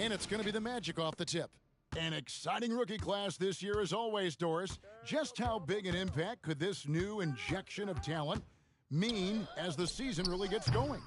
And it's going to be the Magic off the tip. An exciting rookie class this year as always, Doris. Just how big an impact could this new injection of talent mean as the season really gets going?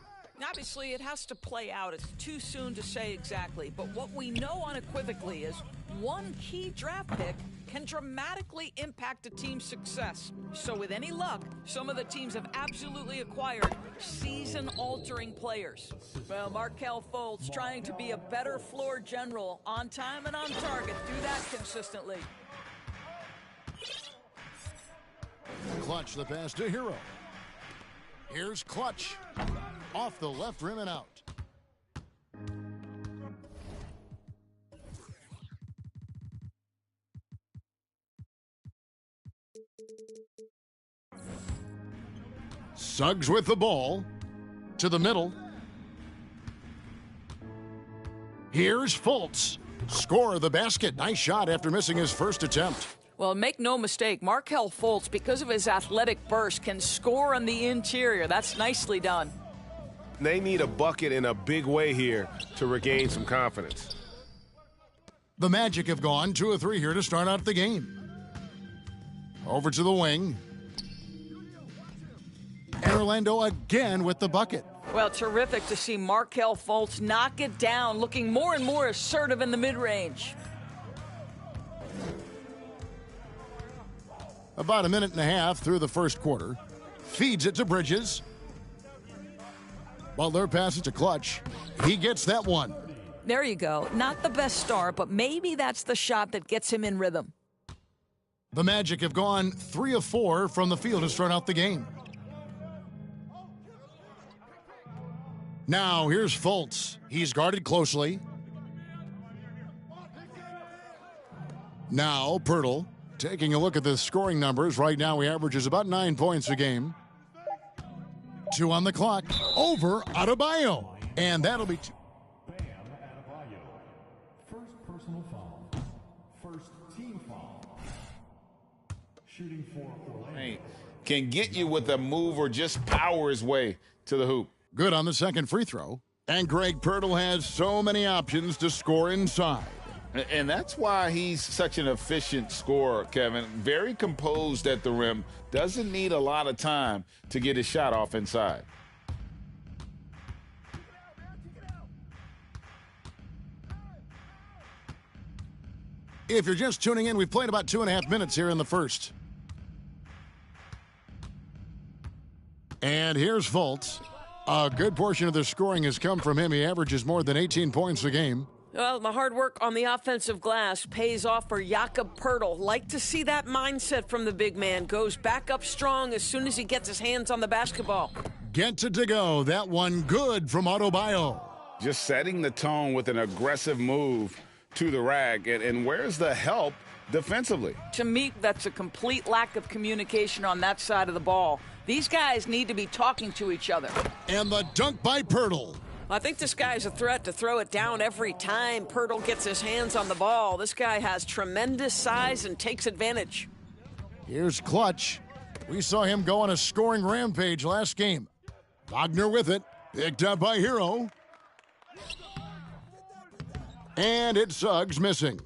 Obviously, it has to play out. It's too soon to say exactly. But what we know unequivocally is one key draft pick can dramatically impact a team's success. So with any luck, some of the teams have absolutely acquired season-altering players. Well, Markelle Fultz trying to be a better floor general on time and on target. Do that consistently. Clutch the pass to Hero. Here's Clutch. Off the left rim and out. Suggs with the ball. To the middle. Here's Fultz. Score the basket. Nice shot after missing his first attempt. Well, make no mistake, Markelle Fultz, because of his athletic burst, can score on the interior. That's nicely done. They need a bucket in a big way here to regain some confidence. The Magic have gone 2 of 3 here to start out the game. Over to the wing. And Orlando again with the bucket. Well, terrific to see Markelle Fultz knock it down, looking more and more assertive in the mid-range. About a minute and a half through the first quarter. Feeds it to Bridges. Butler passes to Clutch. He gets that one. There you go. Not the best start, but maybe that's the shot that gets him in rhythm. The Magic have gone 3 of 4 from the field to start out the game. Now, here's Fultz. He's guarded closely. Now, Poeltl. Taking a look at the scoring numbers. Right now, he averages about 9 points a game. 2 on the clock. Over Adebayo. And that'll be 2. Bam Adebayo. First personal foul. First team foul. Shooting for Orlando. Can get you with a move or just power his way to the hoop. Good on the second free throw. And Greg Poeltl has so many options to score inside. And that's why he's such an efficient scorer, Kevin. Very composed at the rim. Doesn't need a lot of time to get his shot off inside. If you're just tuning in, we've played about 2.5 minutes here in the first. And here's Fultz. A good portion of the scoring has come from him. He averages more than 18 points a game. Well, the hard work on the offensive glass pays off for Jakob Poeltl. Like to see that mindset from the big man. Goes back up strong as soon as he gets his hands on the basketball. Gets it to go. That one good from Adebayo. Just setting the tone with an aggressive move to the rack. And where's the help defensively? To me, that's a complete lack of communication on that side of the ball. These guys need to be talking to each other. And the dunk by Poeltl. I think this guy's a threat to throw it down every time Poeltl gets his hands on the ball. This guy has tremendous size and takes advantage. Here's Clutch. We saw him go on a scoring rampage last game. Wagner with it. Picked up by Hero. And it's Suggs missing.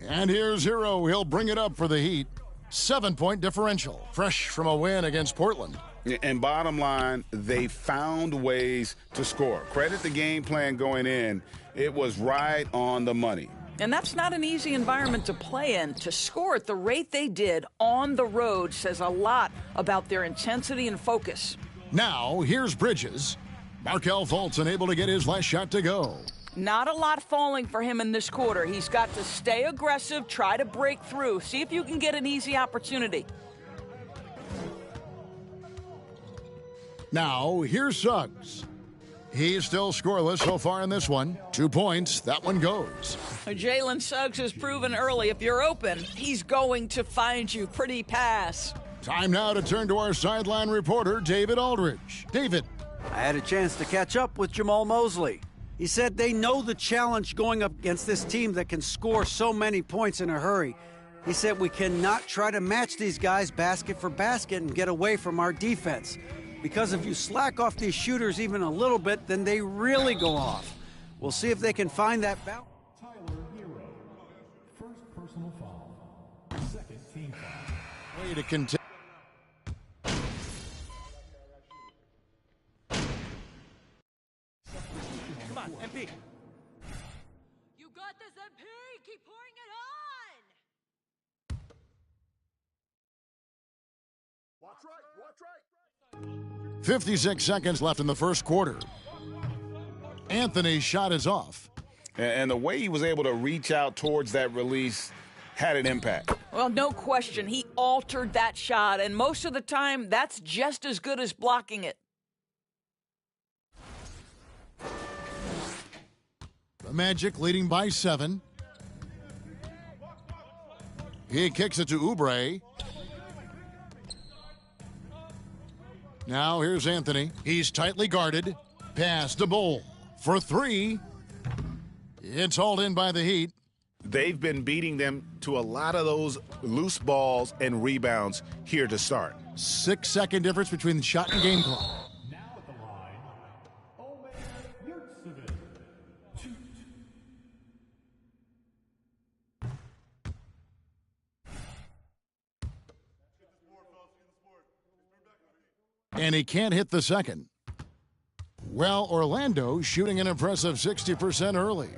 And here's Hero. He'll bring it up for the Heat. 7-point differential. Fresh from a win against Portland. And bottom line, they found ways to score. Credit the game plan going in. It was right on the money. And that's not an easy environment to play in. To score at the rate they did on the road says a lot about their intensity and focus. Now, here's Bridges. Markelle Fultz unable to get his last shot to go. Not a lot falling for him in this quarter. He's got to stay aggressive, try to break through. See if you can get an easy opportunity. Now, here's Suggs. He's still scoreless so far in this one. 2 points. That one goes. Jalen Suggs has proven early, if you're open, he's going to find you. Pretty pass. Time now to turn to our sideline reporter, David Aldridge. David. I had a chance to catch up with Jamal Mosley. He said they know the challenge going up against this team that can score so many points in a hurry. He said we cannot try to match these guys basket for basket and get away from our defense. Because if you slack off these shooters even a little bit, then they really go off. We'll see if they can find that balance. Tyler Hero. First personal foul. Second team foul. Way to continue. Come on, MP. You got this, MP. Keep pouring it on. Watch right. 56 seconds left in the first quarter. Anthony's shot is off. And the way he was able to reach out towards that release had an impact. Well, no question. He altered that shot, and most of the time, that's just as good as blocking it. The Magic leading by 7. He kicks it to Oubre. Now here's Anthony. He's tightly guarded. Pass to Bol for 3. It's hauled in by the Heat. They've been beating them to a lot of those loose balls and rebounds here to start. 6-second difference between the shot and game clock. Now at the line, Omer Yurtseven. Shoot. And he can't hit the second. Well, Orlando shooting an impressive 60% early.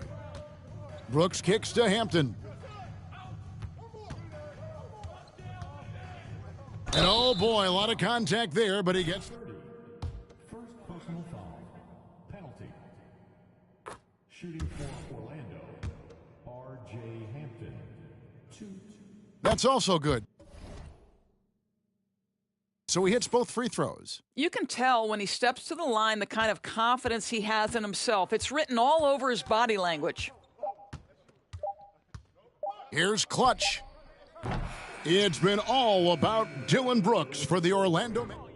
Brooks kicks to Hampton. And oh boy, a lot of contact there, but he gets 30. First personal foul. Penalty. Shooting for Orlando, R.J. Hampton. Shoot. That's also good. So he hits both free throws. You can tell when he steps to the line the kind of confidence he has in himself. It's written all over his body language. Here's Clutch. It's been all about Dylan Brooks for the Orlando. Miami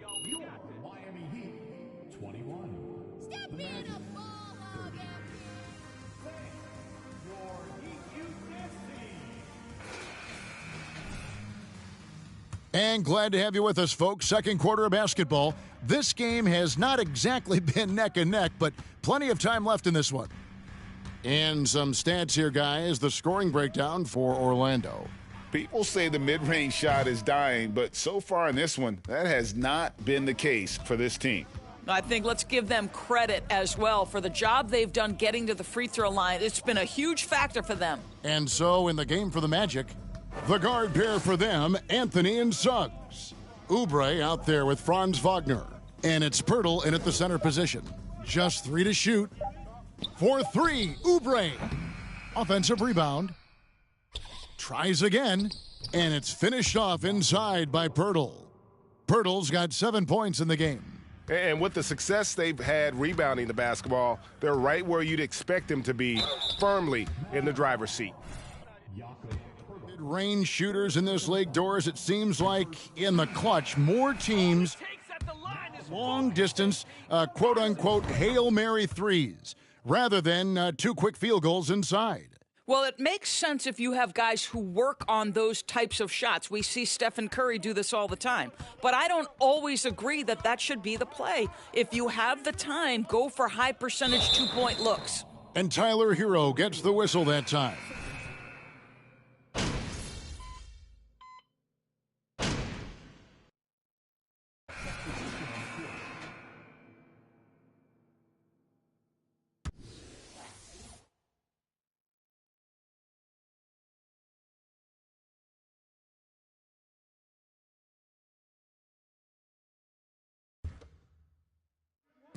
Heat, 21. Step in a ball hog, Your Heat Youth Destiny. And glad to have you with us, folks. Second quarter of basketball. This game has not exactly been neck and neck, but plenty of time left in this one. And some stats here, guys. The scoring breakdown for Orlando. People say the mid-range shot is dying, but so far in this one, that has not been the case for this team. I think let's give them credit as well for the job they've done getting to the free throw line. It's been a huge factor for them. And so in the game for the Magic, the guard pair for them, Anthony and Suggs. Oubre out there with Franz Wagner. And it's Poeltl in at the center position. Just 3 to shoot. For 3, Oubre. Offensive rebound. Tries again. And it's finished off inside by Poeltl. Poeltl's got 7 points in the game. And with the success they've had rebounding the basketball, they're right where you'd expect them to be, firmly in the driver's seat. Range shooters in this league, Doris, it seems like in the clutch, more teams long distance, quote-unquote, Hail Mary threes, rather than 2 quick field goals inside. Well, it makes sense if you have guys who work on those types of shots. We see Stephen Curry do this all the time. But I don't always agree that that should be the play. If you have the time, go for high percentage 2-point looks. And Tyler Hero gets the whistle that time.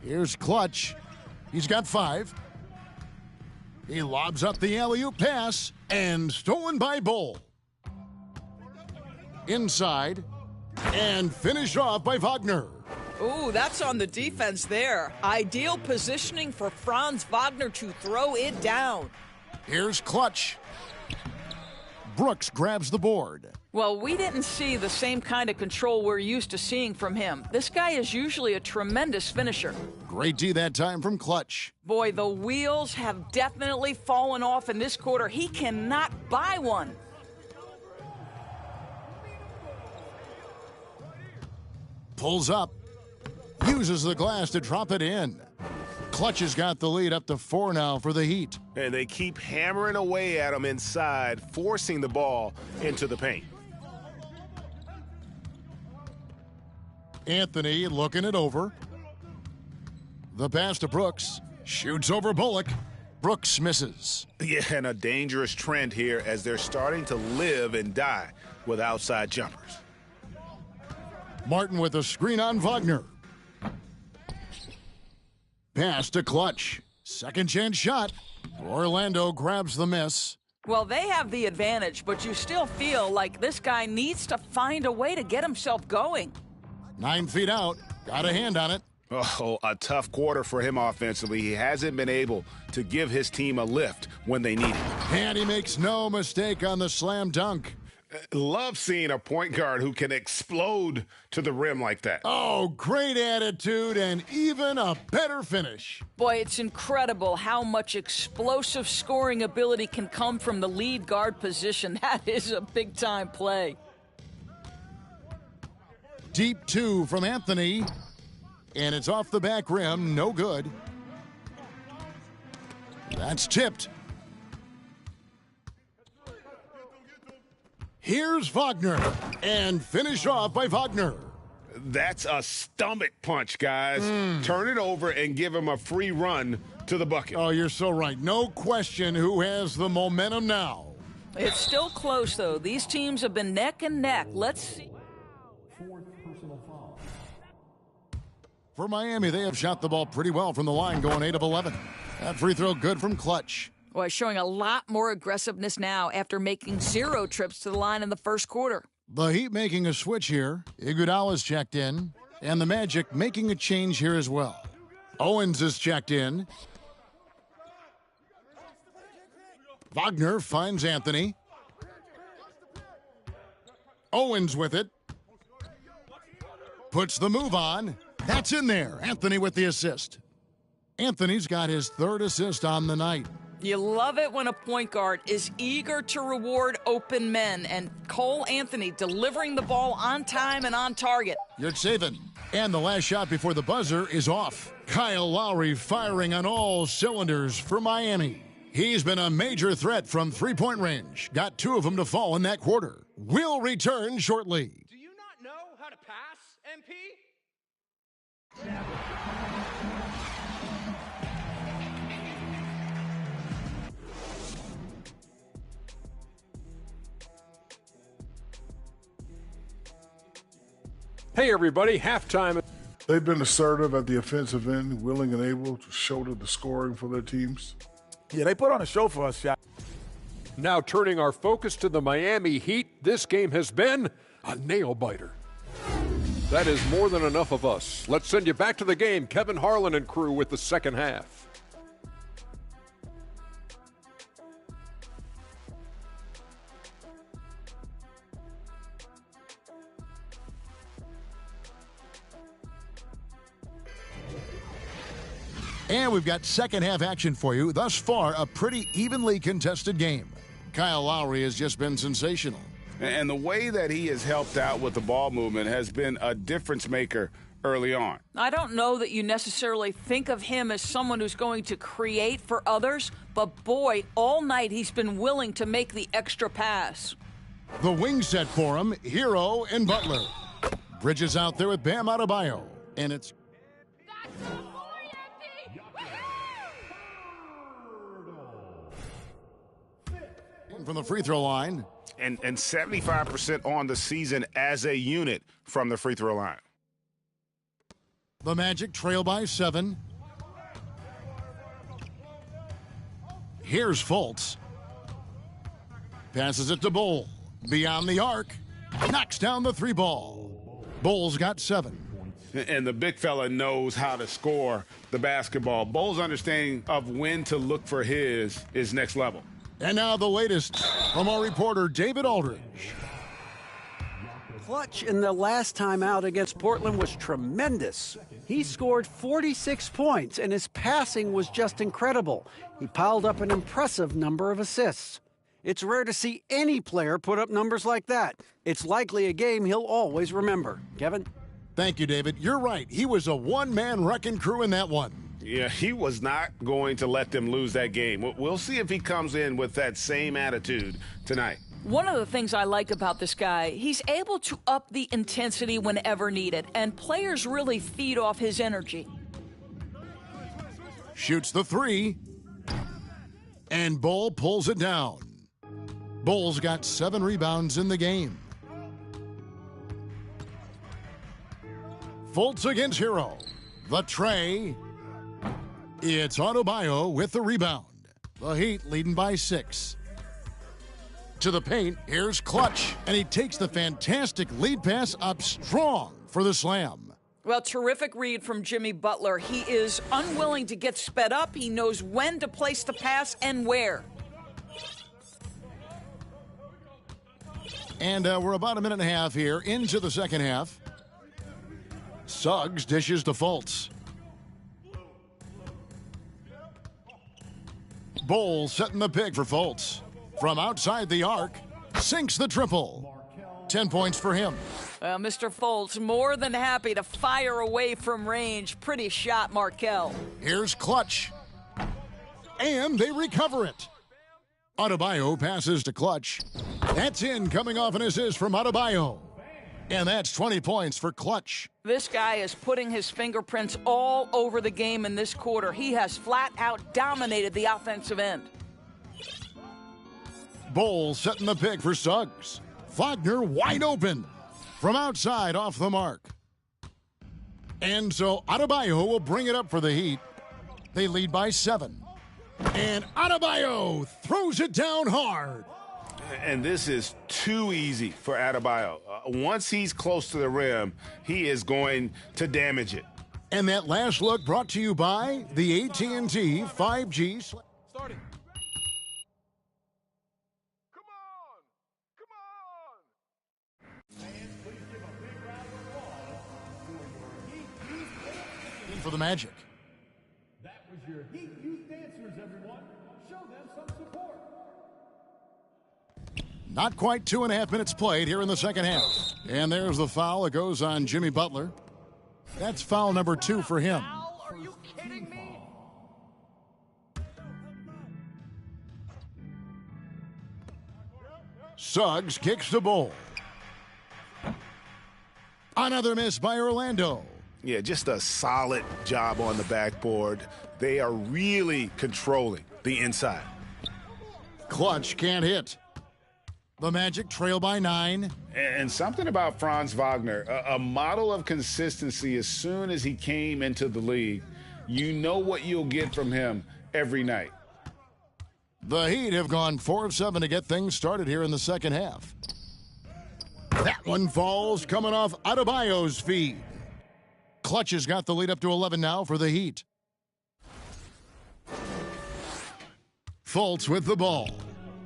Here's Clutch. He's got 5. He lobs up the alley-oop pass and stolen by Bol. Inside and finished off by Wagner. Ooh, that's on the defense there. Ideal positioning for Franz Wagner to throw it down. Here's Clutch. Brooks grabs the board. Well, we didn't see the same kind of control we're used to seeing from him. This guy is usually a tremendous finisher. Great D that time from Clutch. Boy, the wheels have definitely fallen off in this quarter. He cannot buy one. Pulls up. Uses the glass to drop it in. Clutch has got the lead up to 4 now for the Heat. And they keep hammering away at him inside, forcing the ball into the paint. Anthony looking it over. The pass to Brooks. Shoots over Bullock. Brooks misses. Yeah, and a dangerous trend here as they're starting to live and die with outside jumpers. Martin with a screen on Wagner. Pass to Clutch. Second chance shot. Orlando grabs the miss. Well, they have the advantage, but you still feel like this guy needs to find a way to get himself going. 9 feet out. Got a hand on it. Oh, a tough quarter for him offensively. He hasn't been able to give his team a lift when they need it. And he makes no mistake on the slam dunk. Love seeing a point guard who can explode to the rim like that. Oh, great attitude and even a better finish. Boy, it's incredible how much explosive scoring ability can come from the lead guard position. That is a big-time play. Deep 2 from Anthony. And it's off the back rim. No good. That's tipped. Here's Wagner. And finish off by Wagner. That's a stomach punch, guys. Turn it over and give him a free run to the bucket. Oh, you're so right. No question who has the momentum now. It's still close, though. These teams have been neck and neck. Let's see. For Miami, they have shot the ball pretty well from the line, going 8 of 11. That free throw good from Clutch. Boy, showing a lot more aggressiveness now after making 0 trips to the line in the first quarter. The Heat making a switch here. Iguodala's checked in. And the Magic making a change here as well. Owens is checked in. Wagner finds Anthony. Owens with it. Puts the move on. That's in there. Anthony with the assist. Anthony's got his 3rd assist on the night. You love it when a point guard is eager to reward open men, and Cole Anthony delivering the ball on time and on target. Yurtseven. And the last shot before the buzzer is off. Kyle Lowry firing on all cylinders for Miami. He's been a major threat from three-point range. Got 2 of them to fall in that quarter. We'll return shortly. Do you not know how to pass, MP? Hey everybody, halftime. They've been assertive at the offensive end, willing and able to shoulder the scoring for their teams. Yeah, they put on a show for us, Shaq. Now turning our focus to the Miami Heat, this game has been a nail-biter. That is more than enough of us. Let's send you back to the game. Kevin Harlan and crew with the second half. And we've got second half action for you. Thus far, a pretty evenly contested game. Kyle Lowry has just been sensational. And the way that he has helped out with the ball movement has been a difference maker early on. I don't know that you necessarily think of him as someone who's going to create for others, but boy, all night he's been willing to make the extra pass. The wing set for him, Hero and Butler. Bridges out there with Bam Adebayo. And it's... from the free throw line. And 75% on the season as a unit from the free throw line. The Magic trail by 7. Here's Fultz. Passes it to Bull. Beyond the arc. Knocks down the 3 ball. Bull's got 7. And the big fella knows how to score the basketball. Bull's understanding of when to look for his is next level. And now the latest from our reporter, David Aldridge. Clutch in the last time out against Portland was tremendous. He scored 46 points, and his passing was just incredible. He piled up an impressive number of assists. It's rare to see any player put up numbers like that. It's likely a game he'll always remember. Kevin? Thank you, David. You're right. He was a one-man wrecking crew in that one. Yeah, he was not going to let them lose that game. We'll see if he comes in with that same attitude tonight. One of the things I like about this guy, he's able to up the intensity whenever needed, and players really feed off his energy. Shoots the three, and Bull pulls it down. Bull's got 7 rebounds in the game. Fultz against Hero. The tray. It's Adebayo with the rebound. The Heat leading by 6. To the paint, here's Clutch, and he takes the fantastic lead pass up strong for the slam. Well, terrific read from Jimmy Butler. He is unwilling to get sped up. He knows when to place the pass and where. And we're about a minute and a half here into the second half. Suggs dishes to Fultz. Bull setting the pick for Fultz. From outside the arc, sinks the triple. 10 points for him. Well, Mr. Fultz more than happy to fire away from range. Pretty shot, Markelle. Here's Clutch. And they recover it. Adebayo passes to Clutch. That's in, coming off an assist from Adebayo. And that's 20 points for Clutch. This guy is putting his fingerprints all over the game in this quarter. He has flat out dominated the offensive end. Bull setting the pick for Suggs. Wagner wide open. From outside off the mark. And so Adebayo will bring it up for the Heat. They lead by 7. And Adebayo throws it down hard. And this is too easy for Adebayo. Once he's close to the rim, he is going to damage it. And that last look brought to you by the AT&T 5G. Starting. For the Magic. That was your Heat Youth Dancers, everyone. Show them some support. Not quite 2.5 minutes played here in the second half. And there's the foul that goes on Jimmy Butler. That's foul number 2 for him. Are you kidding me? Suggs kicks the Bull. Another miss by Orlando. Yeah, just a solid job on the backboard. They are really controlling the inside. Clutch can't hit. The Magic trail by 9. And something about Franz Wagner, a model of consistency. As soon as he came into the league, you know what you'll get from him every night. The Heat have gone 4 of 7 to get things started here in the second half. That one falls coming off Adebayo's feed. Clutch has got the lead up to 11 now for the Heat. Fultz with the ball.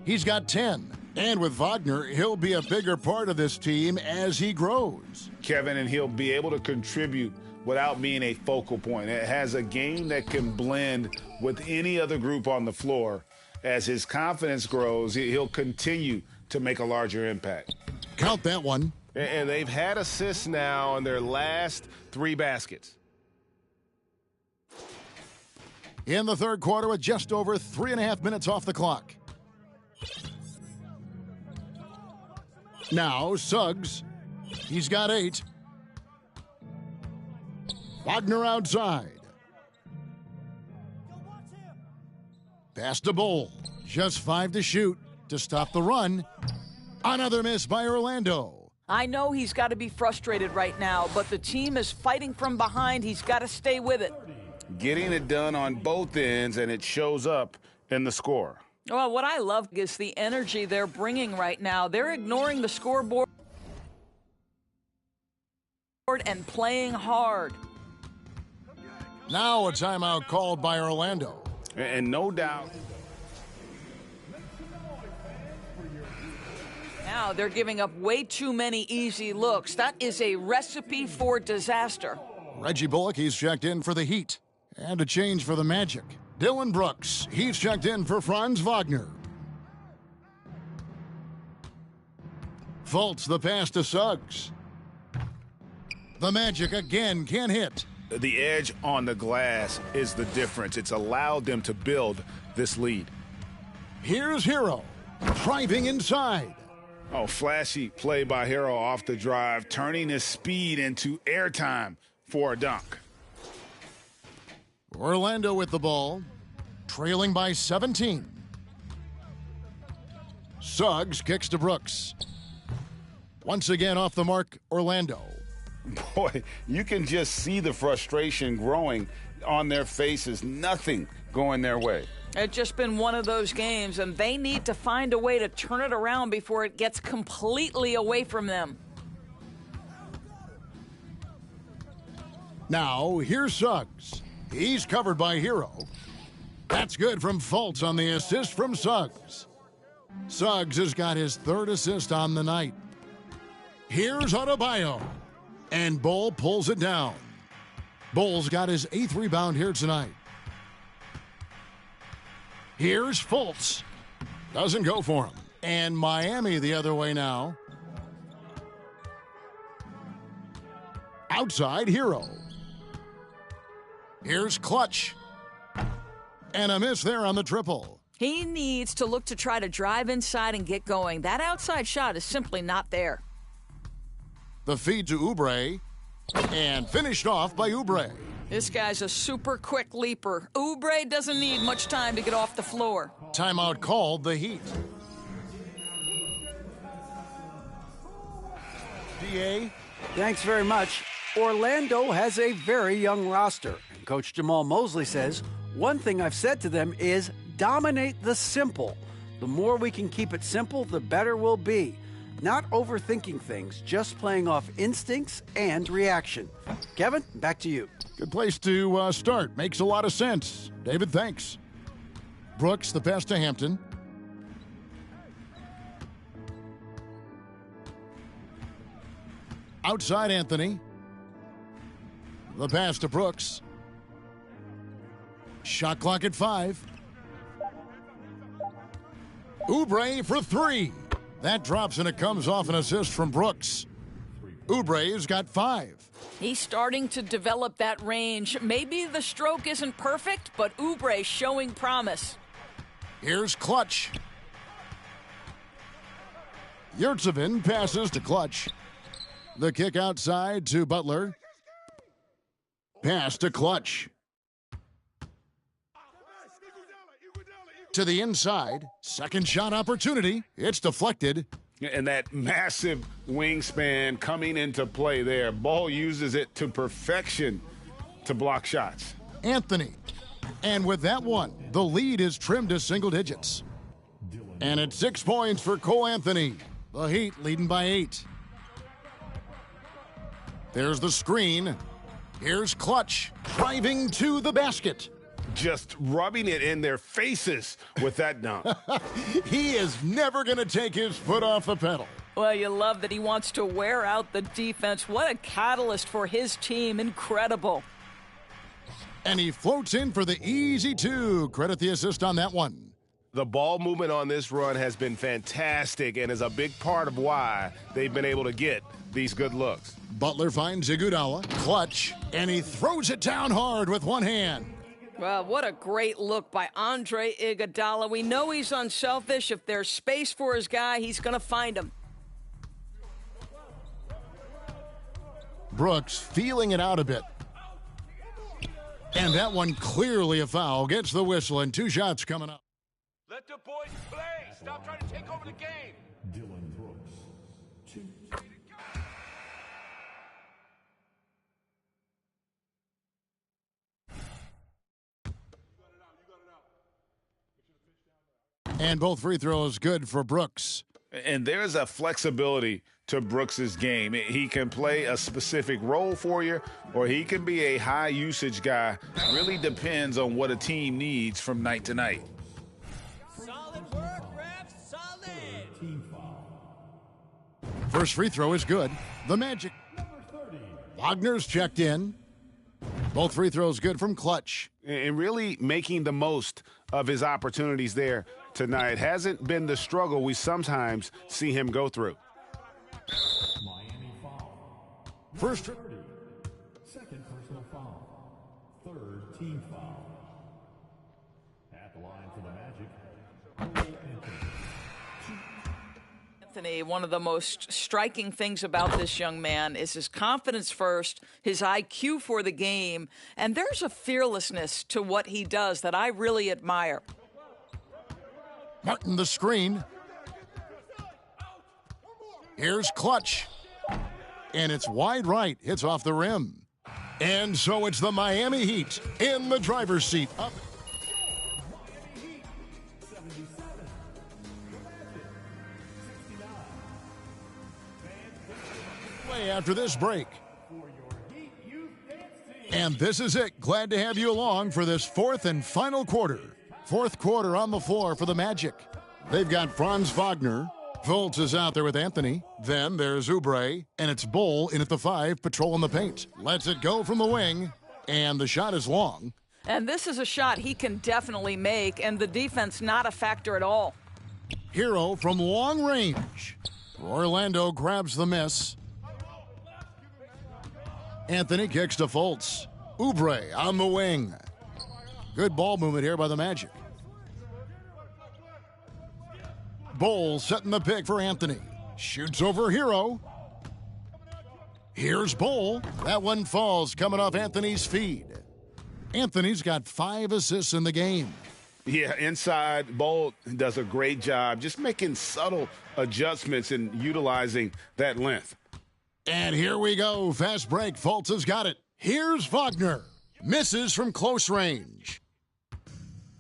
He's got 10. And with Wagner, he'll be a bigger part of this team as he grows. Kevin, and he'll be able to contribute without being a focal point. It has a game that can blend with any other group on the floor. As his confidence grows, he'll continue to make a larger impact. Count that one. And they've had assists now on their last 3 baskets. In the third quarter with just over 3.5 minutes off the clock. Now, Suggs. He's got 8. Wagner outside. Pass to Bull. Just 5 to shoot to stop the run. Another miss by Orlando. I know he's got to be frustrated right now, but the team is fighting from behind. He's got to stay with it. Getting it done on both ends, and it shows up in the score. Well, what I love is the energy they're bringing right now. They're ignoring the scoreboard and playing hard. Now a timeout called by Orlando. And no doubt. now they're giving up way too many easy looks. That is a recipe for disaster. Reggie Bullock, he's checked in for the Heat. And a change for the Magic. Dylan Brooks, he's checked in for Franz Wagner. Fultz, the pass to Suggs. The Magic again can't hit. The edge on the glass is the difference. It's allowed them to build this lead. Here's Hero, driving inside. Oh, flashy play by Hero off the drive, turning his speed into airtime for a dunk. Orlando with the ball, trailing by 17. Suggs kicks to Brooks. Once again off the mark, Orlando. Boy, you can just see the frustration growing on their faces. Nothing going their way. It's just been one of those games, and they need to find a way to turn it around before it gets completely away from them. Now, here's Suggs. He's covered by Hero. That's good from Fultz on the assist from Suggs. Suggs has got his third assist on the night. Here's Adebayo. And Bull pulls it down. Bull's got his 8th rebound here tonight. Here's Fultz. Doesn't go for him. And Miami the other way now. Outside Hero. Here's Clutch. And a miss there on the triple. He needs to look to try to drive inside and get going. That outside shot is simply not there. The feed to Oubre, and finished off by Oubre. This guy's a super quick leaper. Oubre doesn't need much time to get off the floor. Timeout called the Heat. DA? Thanks very much. Orlando has a very young roster. And Coach Jamal Mosley says, one thing I've said to them is dominate the simple. The more we can keep it simple, the better we'll be. Not overthinking things, just playing off instincts and reaction. Kevin, back to you. Good place to start. Makes a lot of sense. David, thanks. Brooks, the pass to Hampton. Outside Anthony. The pass to Brooks. Shot clock at 5. Oubre for 3. That drops and it comes off an assist from Brooks. Oubre's got 5. He's starting to develop that range. Maybe the stroke isn't perfect, but Oubre's showing promise. Here's Clutch. Yurtseven passes to Clutch. The kick outside to Butler. Pass to Clutch. To the inside. Second shot opportunity. It's deflected. And that massive wingspan coming into play there. Ball uses it to perfection to block shots. Anthony. And with that one, the lead is trimmed to single digits. And it's 6 points for Cole Anthony. The Heat leading by 8. There's the screen. Here's Clutch driving to the basket. Just rubbing it in their faces with that dunk. He is never going to take his foot off the pedal. Well, you love that he wants to wear out the defense. What a catalyst for his team. Incredible. And he floats in for the easy 2. Credit the assist on that one. The ball movement on this run has been fantastic and is a big part of why they've been able to get these good looks. Butler finds Iguodala. Clutch. And he throws it down hard with one hand. Well, what a great look by Andre Iguodala. We know he's unselfish. If there's space for his guy, he's going to find him. Brooks feeling it out a bit. And that one clearly a foul. Gets the whistle and 2 shots coming up. Let the boys play. Stop trying to take over the game. Dylan Brooks, 2. And both free throws good for Brooks. And there's a flexibility to Brooks's game. He can play a specific role for you, or he can be a high-usage guy. Really depends on what a team needs from night to night. Solid work, ref. Solid. Team foul. First free throw is good. The Magic. Wagner's checked in. Both free throws good from Clutch. And really making the most of his opportunities there tonight. Hasn't been the struggle we sometimes see him go through. Miami foul. First. 30. Second personal foul. Third team foul. At the line for the Magic, Anthony, one of the most striking things about this young man is his confidence first, his IQ for the game, and there's a fearlessness to what he does that I really admire. Martin the screen. Here's Clutch. And it's wide right. Hits off the rim. And so it's the Miami Heat in the driver's seat. Up. After this break. And this is it. Glad to have you along for this fourth and final quarter. Fourth quarter on the floor for the Magic. They've got Franz Wagner. Fultz is out there with Anthony. Then there's Oubre, and it's Bol in at the 5, patrolling the paint. Lets it go from the wing, and the shot is long. And this is a shot he can definitely make, and the defense not a factor at all. Hero from long range. Orlando grabs the miss. Anthony kicks to Fultz. Oubre on the wing. Good ball movement here by the Magic. Bol setting the pick for Anthony. Shoots over Hero. Here's Bol. That one falls coming off Anthony's feed. Anthony's got 5 assists in the game. Yeah, inside, Bol does a great job just making subtle adjustments and utilizing that length. And here we go. Fast break. Fultz has got it. Here's Wagner. Misses from close range.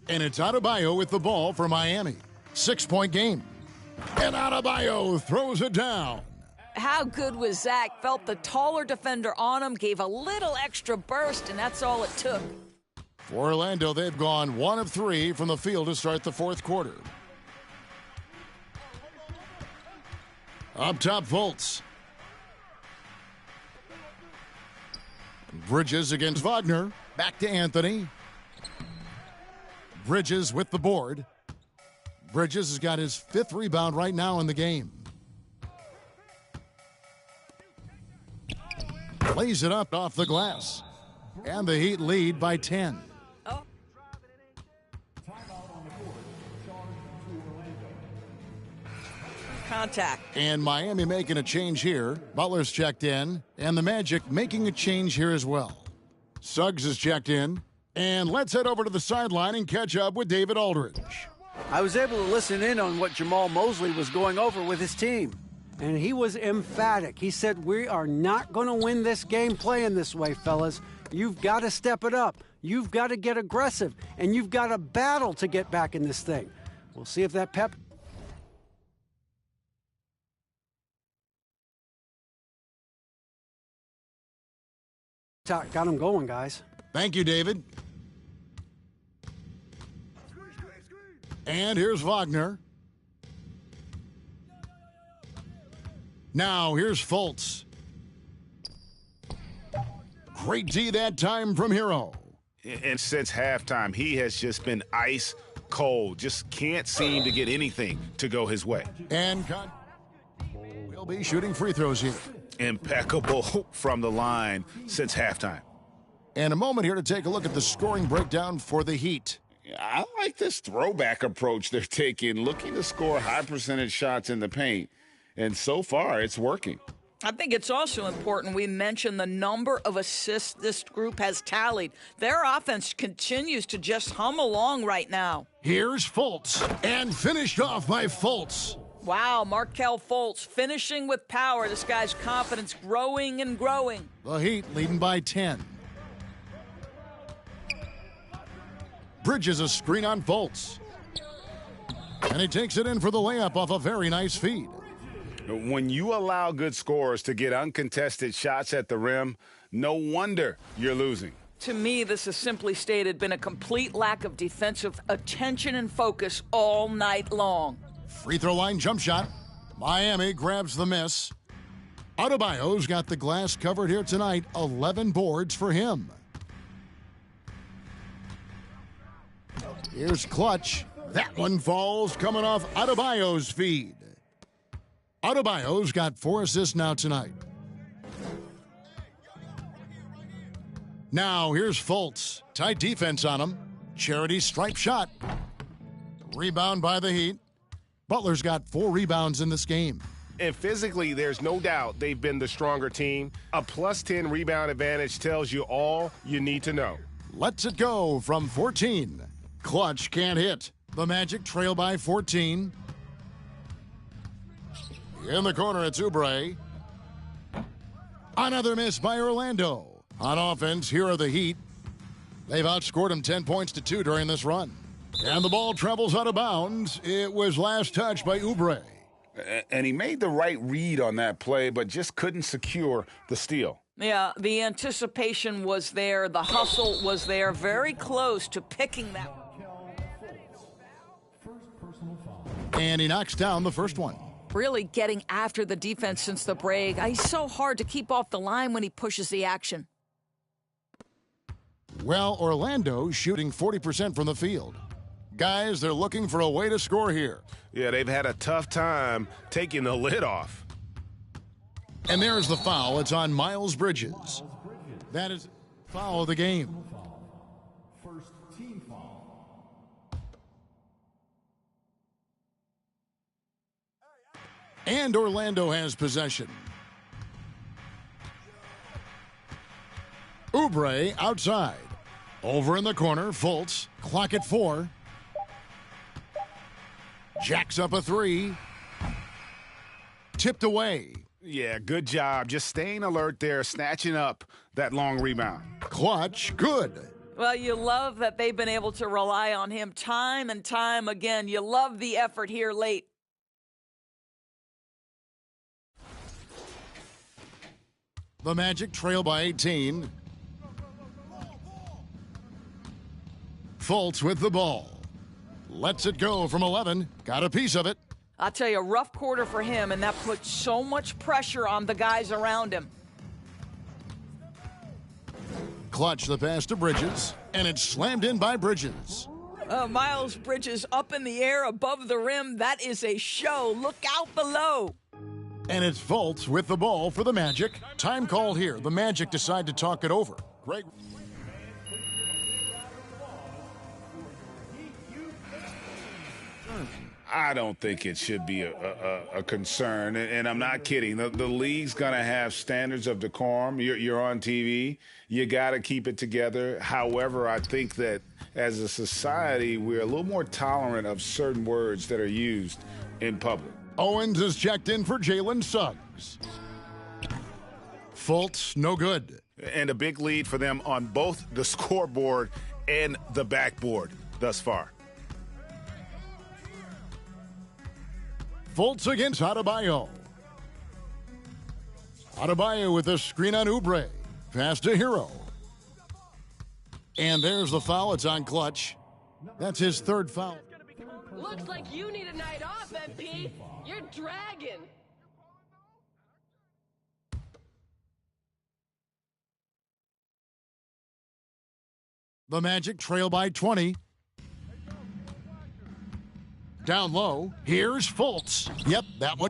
And it's Adebayo with the ball for Miami. 6-point game. And Adebayo throws it down. How good was Zach? Felt the taller defender on him, gave a little extra burst, and that's all it took. For Orlando, they've gone 1 of 3 from the field to start the fourth quarter. Up top, Fultz. Bridges against Wagner. Back to Anthony. Bridges with the board. Bridges has got his 5th rebound right now in the game. Lays it up off the glass. And the Heat lead by 10. Oh. Contact. And Miami making a change here. Butler's checked in. And the Magic making a change here as well. Suggs is checked in. And let's head over to the sideline and catch up with David Aldridge. I was able to listen in on what Jamal Mosley was going over with his team. And he was emphatic. He said, we are not going to win this game playing this way, fellas. You've got to step it up. You've got to get aggressive. And you've got to battle to get back in this thing. We'll see if that pep got him going, guys. Thank you, David. And here's Wagner. Now here's Fultz. Great D that time from Hero. And since halftime, he has just been ice cold. Just can't seem to get anything to go his way. And we'll be shooting free throws here. Impeccable from the line since halftime. And a moment here to take a look at the scoring breakdown for the Heat. I like this throwback approach they're taking, looking to score high percentage shots in the paint. And so far, it's working. I think it's also important we mention the number of assists this group has tallied. Their offense continues to just hum along right now. Here's Fultz, and finished off by Fultz. Wow, Markelle Fultz finishing with power. This guy's confidence growing and growing. The Heat leading by 10. Bridges a screen on Fultz. And he takes it in for the layup off a very nice feed. When you allow good scorers to get uncontested shots at the rim, no wonder you're losing. To me, this has simply stated been a complete lack of defensive attention and focus all night long. Free throw line jump shot. Miami grabs the miss. Adebayo's got the glass covered here tonight. 11 boards for him. Here's Clutch. That one falls coming off Adebayo's feed. Adebayo's got 4 assists now tonight. Now here's Fultz. Tight defense on him. Charity stripe shot. Rebound by the Heat. Butler's got 4 rebounds in this game. And physically, there's no doubt they've been the stronger team. A plus 10 rebound advantage tells you all you need to know. Lets it go from 14. Clutch can't hit. The Magic trail by 14. In the corner, it's Oubre. Another miss by Orlando. On offense, here are the Heat. They've outscored them 10 points to 2 during this run. And the ball travels out of bounds. It was last touched by Oubre. And he made the right read on that play, but just couldn't secure the steal. Yeah, the anticipation was there. The hustle was there. Very close to picking that. And he knocks down the first one. Really getting after the defense since the break. He's so hard to keep off the line when he pushes the action. Well, Orlando shooting 40% from the field. Guys, they're looking for a way to score here. Yeah, they've had a tough time taking the lid off. And there's the foul. It's on Miles Bridges. That is foul of the game. First team foul. And Orlando has possession. Oubre outside. Over in the corner, Fultz. Clock at 4. Jacks up a 3. Tipped away. Yeah, good job. Just staying alert there, snatching up that long rebound. Clutch, good. Well, you love that they've been able to rely on him time and time again. You love the effort here late. The Magic trail by 18. Fultz with the ball. Lets it go from 11. Got a piece of it. I'll tell you, a rough quarter for him, and that puts so much pressure on the guys around him. Clutch the pass to Bridges, and it's slammed in by Bridges. Miles Bridges up in the air above the rim. That is a show. Look out below. And it's Fultz with the ball for the Magic. Time called here. The Magic decide to talk it over. Greg. I don't think it should be a concern, and I'm not kidding. The league's going to have standards of decorum. You're on TV. You got to keep it together. However, I think that as a society, we're a little more tolerant of certain words that are used in public. Owens is checked in for Jalen Suggs. Fultz, no good. And a big lead for them on both the scoreboard and the backboard thus far. Fultz against Adebayo. Adebayo with a screen on Oubre. Pass to Hero. And there's the foul. It's on Clutch. That's his third foul. Looks like you need a night off, MP. You're dragging. The Magic trail by 20. Down low. Here's Fultz. Yep, that one.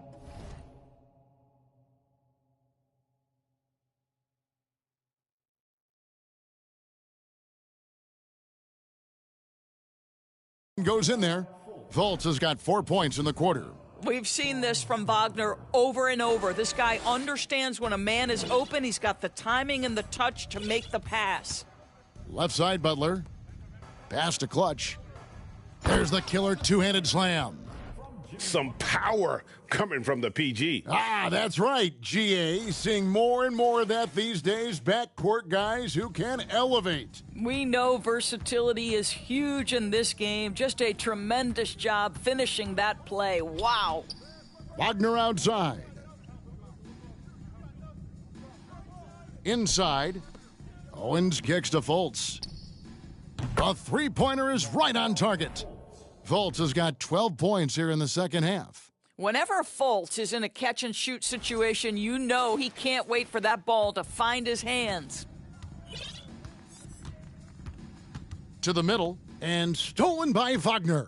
Goes in there. Fultz has got 4 points in the quarter. We've seen this from Wagner over and over. This guy understands when a man is open. He's got the timing and the touch to make the pass. Left side, Butler. Pass to Clutch. There's the killer two-handed slam. Some power coming from the PG. Ah, that's right, GA. Seeing more and more of that these days. Backcourt guys who can elevate. We know versatility is huge in this game. Just a tremendous job finishing that play. Wow. Wagner outside. Inside. Owens kicks to Fultz. A three-pointer is right on target. Fultz has got 12 points here in the second half. Whenever Fultz is in a catch-and-shoot situation, you know he can't wait for that ball to find his hands. To the middle, and stolen by Wagner.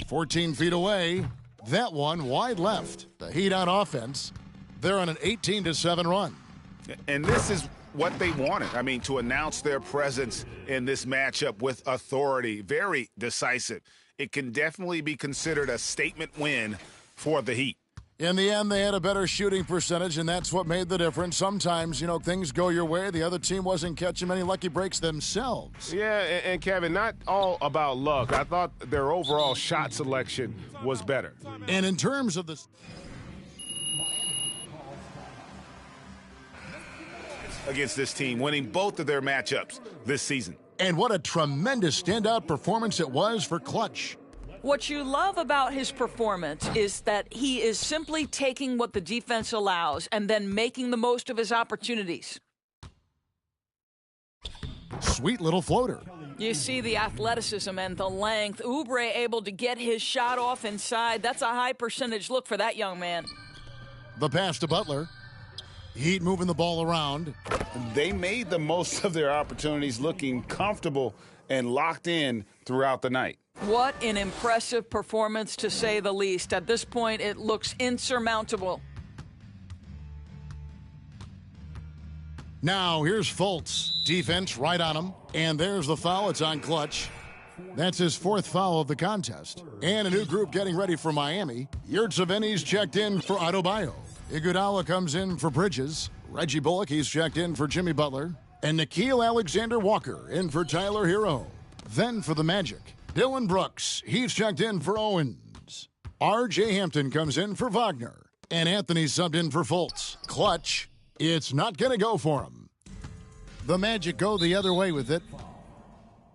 14 feet away. That one wide left. The Heat on offense. They're on an 18-7 run. And this is what they wanted. I mean, to announce their presence in this matchup with authority. Very decisive. It can definitely be considered a statement win for the Heat. In the end, they had a better shooting percentage, and that's what made the difference. Sometimes, things go your way. The other team wasn't catching many lucky breaks themselves. Yeah, and Kevin, not all about luck. I thought their overall shot selection was better. And in terms of the against this team, winning both of their matchups this season. And what a tremendous standout performance it was for Clutch. What you love about his performance is that he is simply taking what the defense allows and then making the most of his opportunities. Sweet little floater. You see the athleticism and the length. Oubre able to get his shot off inside. That's a high percentage look for that young man. The pass to Butler. Heat moving the ball around. They made the most of their opportunities, looking comfortable and locked in throughout the night. What an impressive performance, to say the least. At this point, it looks insurmountable. Now, here's Fultz. Defense right on him. And there's the foul. It's on Clutch. That's his fourth foul of the contest. And a new group getting ready for Miami. Yurtseven's checked in for Adebayo. Iguodala comes in for Bridges. Reggie Bullock, he's checked in for Jimmy Butler. And Nickeil Alexander-Walker in for Tyler Hero. Then for the Magic, Dylan Brooks, he's checked in for Owens. R.J. Hampton comes in for Wagner. And Anthony subbed in for Fultz. Clutch, it's not going to go for him. The Magic go the other way with it.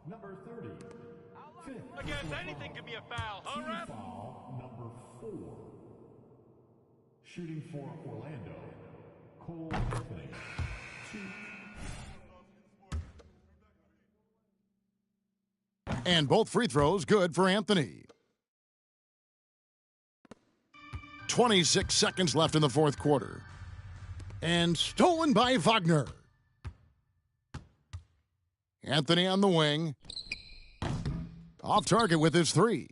Number 30. I guess anything can be a foul, huh, ref? Foul number 4. Shooting for Orlando, Cole Anthony. 2. And both free throws good for Anthony. 26 seconds left in the fourth quarter. And stolen by Wagner. Anthony on the wing. Off target with his three.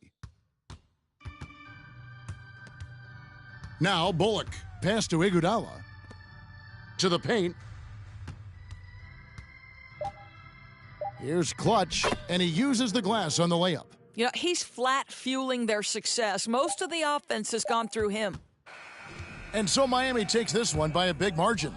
Now Bullock. Pass to Iguodala. To the paint. Here's Clutch, and he uses the glass on the layup. He's flat fueling their success. Most of the offense has gone through him. And so Miami takes this one by a big margin.